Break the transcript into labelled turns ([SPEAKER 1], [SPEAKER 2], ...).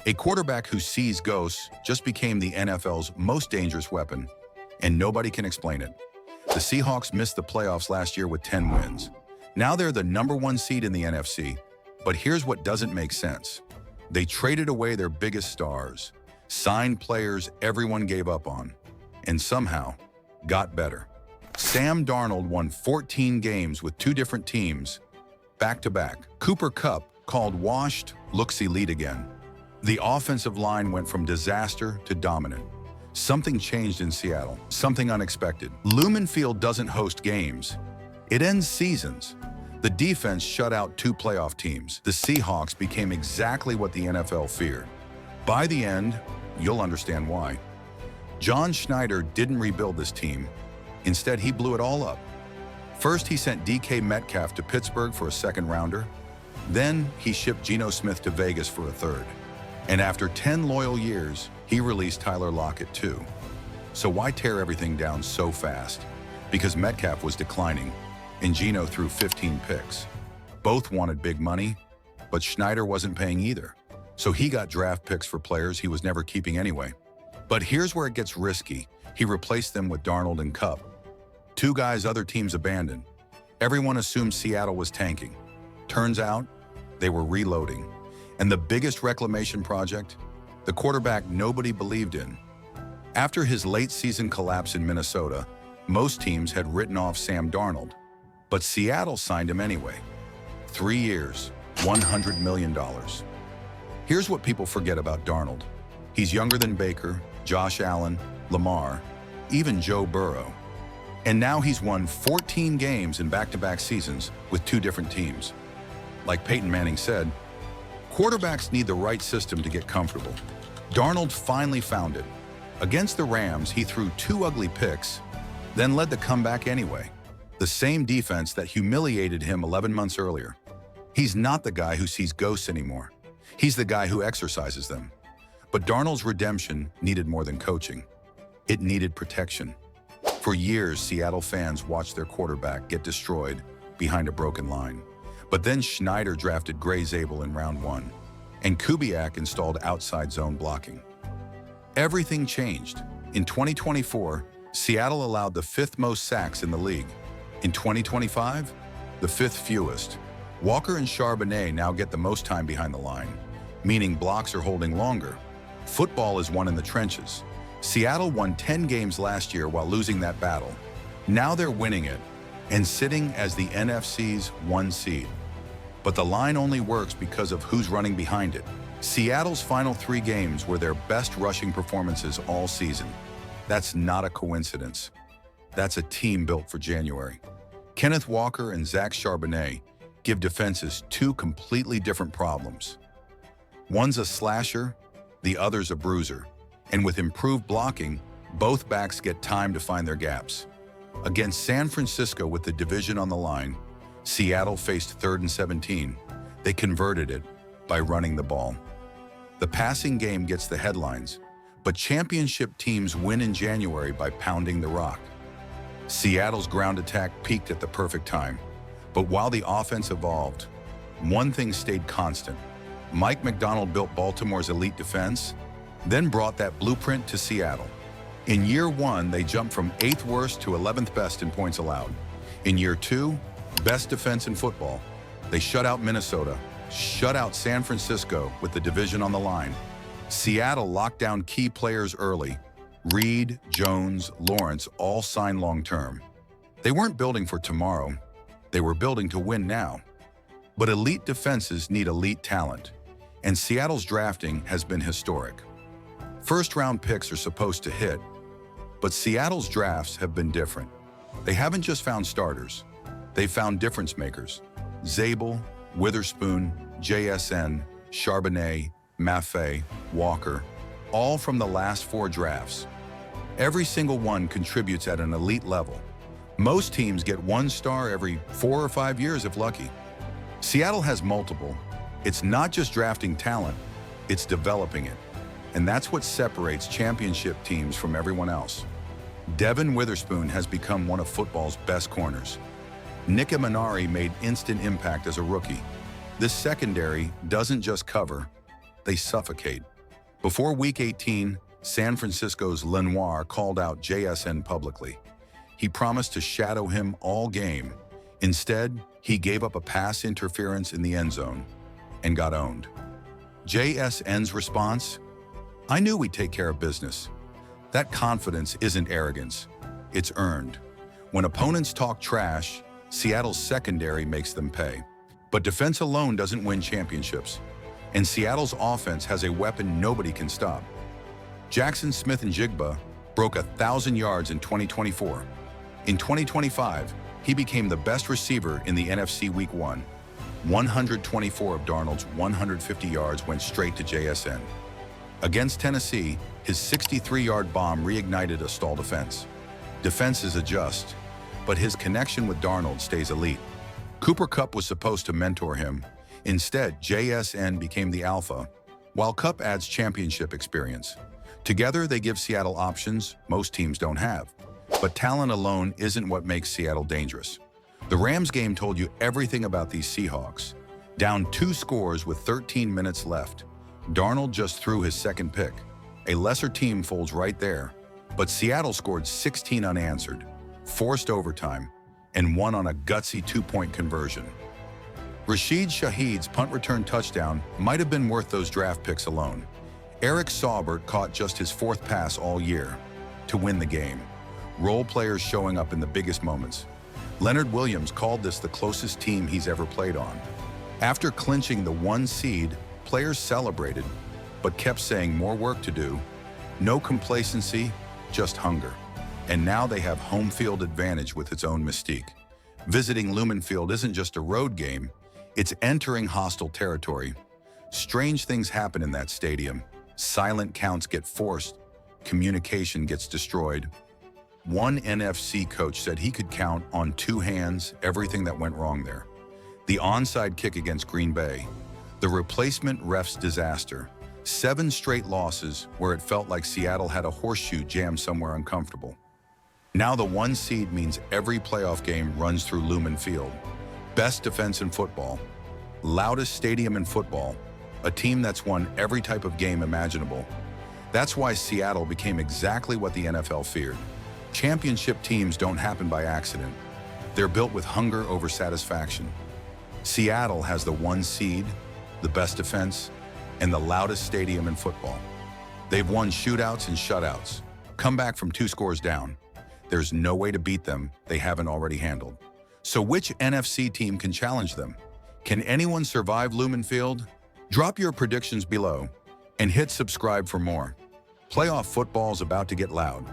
[SPEAKER 1] A quarterback who sees ghosts just became the NFL's most dangerous weapon, and nobody can explain it. The Seahawks missed the playoffs last year with 10 wins. Now they're the #1 seed in the NFC, but here's what doesn't make sense. They traded away their biggest stars, signed players everyone gave up on, and somehow got better. Sam Darnold won 14 games with 2 different teams, back-to-back. Cooper Kupp, called washed, looks elite again. The offensive line went from disaster to dominant. Something changed in Seattle, something unexpected. Lumenfield doesn't host games. It ends seasons. The defense shut out 2 playoff teams. The Seahawks became exactly what the NFL feared. By the end, you'll understand why. John Schneider didn't rebuild this team. Instead, he blew it all up. First, he sent DK Metcalf to Pittsburgh for a 2nd-rounder. Then, he shipped Geno Smith to Vegas for a 3rd. And after 10 loyal years, he released Tyler Lockett too. So why tear everything down so fast? Because Metcalf was declining, and Geno threw 15 picks. Both wanted big money, but Schneider wasn't paying either. So he got draft picks for players he was never keeping anyway. But here's where it gets risky. He replaced them with Darnold and Kupp, 2 guys other teams abandoned. Everyone assumed Seattle was tanking. Turns out, they were reloading. And the biggest reclamation project? The quarterback nobody believed in. After his late-season collapse in Minnesota, most teams had written off Sam Darnold. But Seattle signed him anyway. 3 years, $100 million. Here's what people forget about Darnold. He's younger than Baker, Josh Allen, Lamar, even Joe Burrow. And now he's won 14 games in back-to-back seasons with 2 different teams. Like Peyton Manning said, quarterbacks need the right system to get comfortable. Darnold finally found it. Against the Rams, he threw 2 ugly picks, then led the comeback anyway. The same defense that humiliated him 11 months earlier. He's not the guy who sees ghosts anymore. He's the guy who exorcises them. But Darnold's redemption needed more than coaching. It needed protection. For years, Seattle fans watched their quarterback get destroyed behind a broken line. But then Schneider drafted Gray Zabel in round 1, and Kubiak installed outside zone blocking. Everything changed. In 2024, Seattle allowed the 5th most sacks in the league. In 2025, the 5th fewest. Walker and Charbonnet now get the most time behind the line, meaning blocks are holding longer. Football is won in the trenches. Seattle won 10 games last year while losing that battle. Now they're winning it and sitting as the NFC's 1 seed. But the line only works because of who's running behind it. Seattle's final 3 games were their best rushing performances all season. That's not a coincidence. That's a team built for January. Kenneth Walker and Zach Charbonnet give defenses 2 completely different problems. One's a slasher, the other's a bruiser. And with improved blocking, both backs get time to find their gaps. Against San Francisco with the division on the line, Seattle faced 3rd and 17. They converted it by running the ball. The passing game gets the headlines, but championship teams win in January by pounding the rock. Seattle's ground attack peaked at the perfect time. But while the offense evolved, one thing stayed constant. Mike McDonald built Baltimore's elite defense, then brought that blueprint to Seattle. In year 1, they jumped from 8th worst to 11th best in points allowed. In year 2, best defense in football. They shut out Minnesota, shut out San Francisco with the division on the line. Seattle locked down key players early. Reed, Jones, Lawrence all signed long-term. They weren't building for tomorrow. They were building to win now. But elite defenses need elite talent, and Seattle's drafting has been historic. First-round picks are supposed to hit, but Seattle's drafts have been different. They haven't just found starters. They've found difference makers. Zabel, Witherspoon, JSN, Charbonnet, Maffei, Walker, all from the last 4 drafts. Every single one contributes at an elite level. Most teams get 1 star every 4 or 5 years if lucky. Seattle has multiple. It's not just drafting talent, it's developing it. And that's what separates championship teams from everyone else. Devin Witherspoon has become one of football's best corners. Nick Emanari made instant impact as a rookie. This secondary doesn't just cover, they suffocate. Before Week 18, San Francisco's Lenoir called out JSN publicly. He promised to shadow him all game. Instead, he gave up a pass interference in the end zone and got owned. JSN's response? I knew we'd take care of business. That confidence isn't arrogance. It's earned. When opponents talk trash, Seattle's secondary makes them pay. But defense alone doesn't win championships. And Seattle's offense has a weapon nobody can stop. Jackson Smith-Njigba broke 1,000 yards in 2024. In 2025, he became the best receiver in the NFC Week 1. 124 of Darnold's 150 yards went straight to JSN. Against Tennessee, his 63-yard bomb reignited a stalled offense. Defenses adjust, but his connection with Darnold stays elite. Cooper Kupp was supposed to mentor him. Instead, JSN became the alpha, while Kupp adds championship experience. Together, they give Seattle options most teams don't have. But talent alone isn't what makes Seattle dangerous. The Rams game told you everything about these Seahawks. Down 2 scores with 13 minutes left, Darnold just threw his second pick. A lesser team folds right there, but Seattle scored 16 unanswered, forced overtime, and won on a gutsy 2-point conversion. Rashid Shaheed's punt return touchdown might have been worth those draft picks alone. Eric Saubert caught just his 4th pass all year to win the game. Role players showing up in the biggest moments. Leonard Williams called this the closest team he's ever played on. After clinching the 1 seed, players celebrated, but kept saying more work to do. No complacency, just hunger. And now they have home field advantage with its own mystique. Visiting Lumenfield isn't just a road game, it's entering hostile territory. Strange things happen in that stadium. Silent counts get forced, communication gets destroyed. One NFC coach said he could count on 2 hands everything that went wrong there. The onside kick against Green Bay, the replacement ref's disaster, 7 straight losses where it felt like Seattle had a horseshoe jammed somewhere uncomfortable. Now the 1 seed means every playoff game runs through Lumenfield. Best defense in football, loudest stadium in football, a team that's won every type of game imaginable. That's why Seattle became exactly what the NFL feared. Championship teams don't happen by accident. They're built with hunger over satisfaction. Seattle has the 1 seed, the best defense, and the loudest stadium in football. They've won shootouts and shutouts, come back from 2 scores down. There's no way to beat them they haven't already handled. So which NFC team can challenge them? Can anyone survive Lumenfield? Drop your predictions below and hit subscribe for more. Playoff football's about to get loud.